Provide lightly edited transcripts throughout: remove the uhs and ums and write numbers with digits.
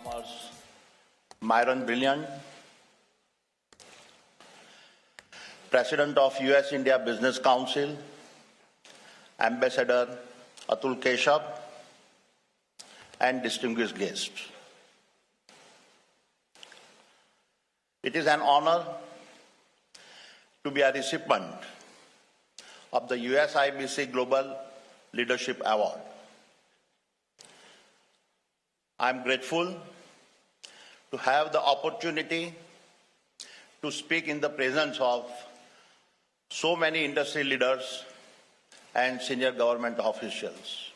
newcomers Myron Brilliant, President of US-India Business Council, Ambassador Atul Keshav, and distinguished guests. It is an honor to be a recipient of the USIBC Global Leadership Award. I am grateful to have the opportunity to speak in the presence of so many industry leaders and senior government officials.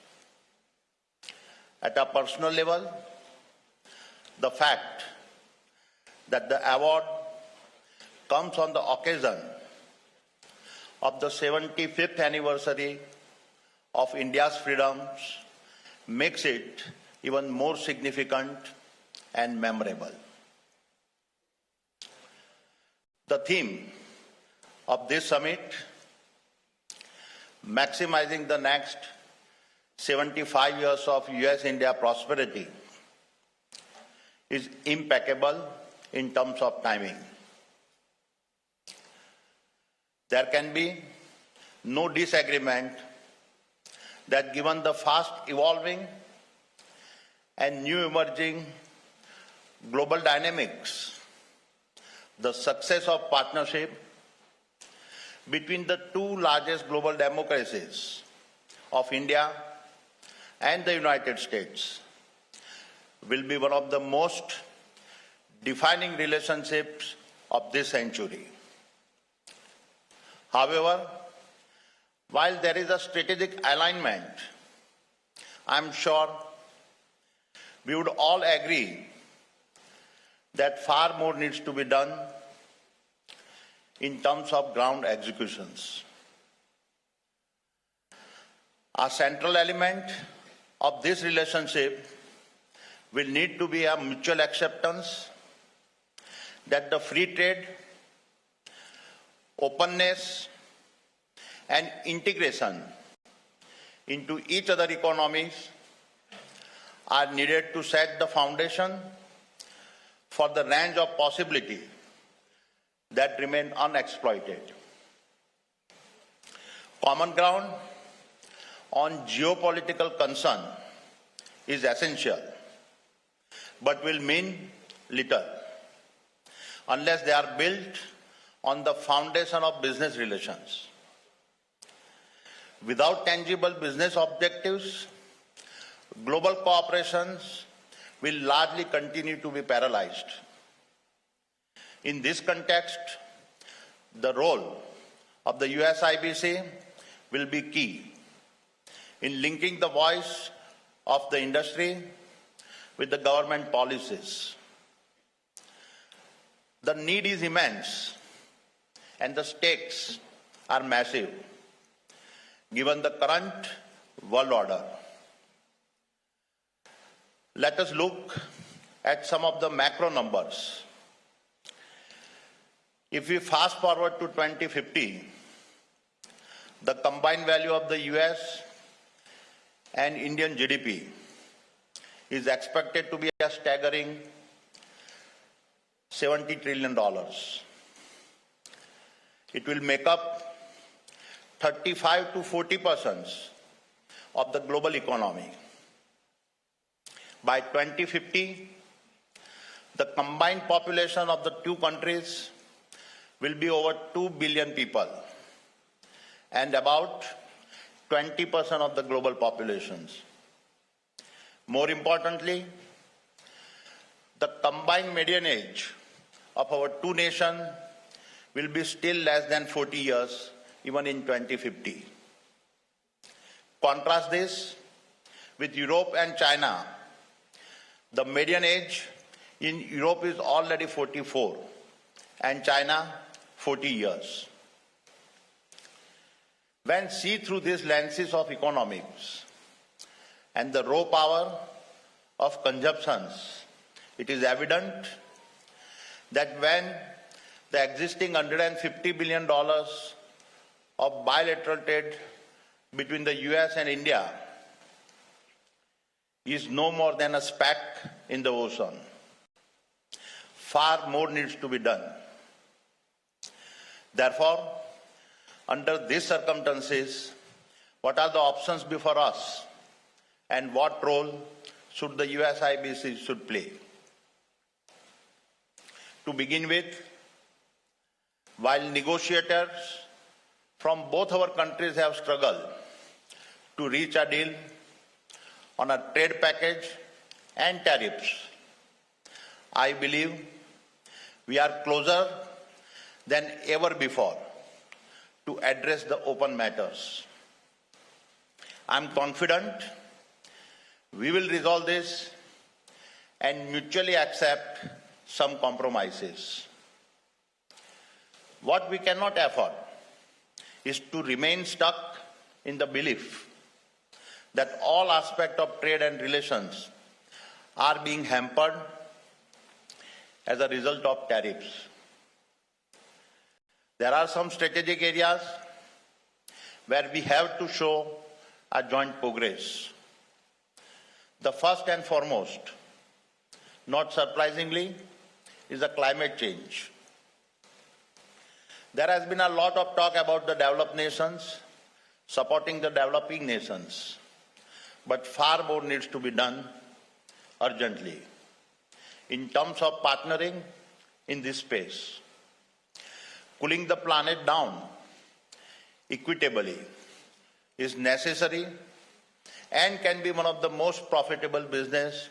At a personal level, the fact that the award comes on the occasion of the 75th anniversary of India's freedoms makes it even more significant and memorable. The theme of this summit, maximizing the next 75 years of US-India prosperity, is impeccable in terms of timing. There can be no disagreement that given the fast evolving and new emerging global dynamics, the success of partnership between the two largest global democracies of India and the United States will be one of the most defining relationships of this century. However, while there is a strategic alignment, I am sure we would all agree that far more needs to be done in terms of ground executions. A central element of this relationship will need to be a mutual acceptance that the free trade, openness, and integration into each other's economies are needed to set the foundation for the range of possibility that remain unexploited. Common ground on geopolitical concern is essential, but will mean little unless they are built on the foundation of business relations. Without tangible business objectives, global cooperations will largely continue to be paralyzed. In this context, the role of the USIBC will be key in linking the voice of the industry with the government policies. The need is immense and the stakes are massive given the current world order. Let us look at some of the macro numbers. If we fast forward to 2050, the combined value of the US and Indian GDP is expected to be a staggering $70 trillion. It will make up 35 to 40% of the global economy. By 2050, the combined population of the two countries will be over 2 billion people and about 20% of the global populations. More importantly, the combined median age of our two nations will be still less than 40 years, even in 2050. Contrast this with Europe and China. The median age in Europe is already 44 and China 40 years. When seen through these lenses of economics and the raw power of consumptions, it is evident that when the existing $150 billion of bilateral trade between the US and India is no more than a speck in the ocean. Far more needs to be done. Therefore, under these circumstances, what are the options before us and what role should the USIBC should play? To begin with, while negotiators from both our countries have struggled to reach a deal on a trade package and tariffs, I believe we are closer than ever before to address the open matters. I am confident we will resolve this and mutually accept some compromises. What we cannot afford is to remain stuck in the belief that all aspects of trade and relations are being hampered as a result of tariffs. There are some strategic areas where we have to show a joint progress. The first and foremost, not surprisingly, is the climate change. There has been a lot of talk about the developed nations supporting the developing nations, but far more needs to be done urgently in terms of partnering in this space. Cooling the planet down equitably is necessary and can be one of the most profitable business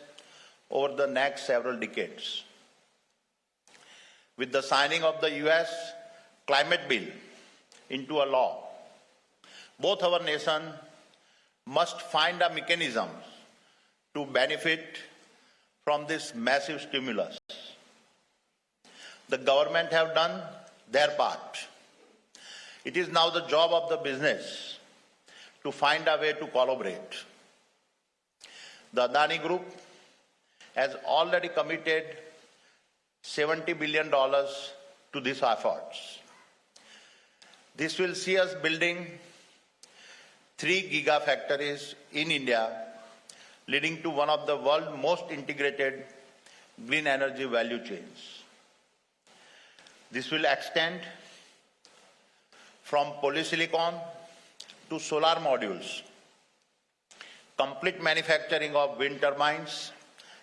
over the next several decades. With the signing of the US climate bill into a law, both our nations must find a mechanism to benefit from this massive stimulus. The government have done their part. It is now the job of the business to find a way to collaborate. The Adani Group has already committed $70 billion to these efforts. This will see us building 3 gigafactories in India, leading to one of the world's most integrated green energy value chains. This will extend from polysilicon to solar modules, complete manufacturing of wind turbines,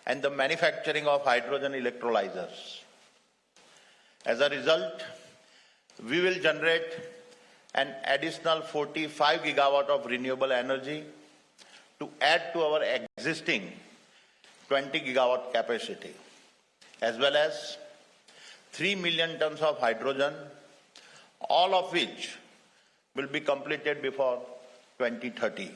and the manufacturing of hydrogen electrolyzers. As a result, we will generate an additional 45 gigawatt of renewable energy to add to our existing 20 gigawatt capacity, as well as 3 million tons of hydrogen, all of which will be completed before 2030.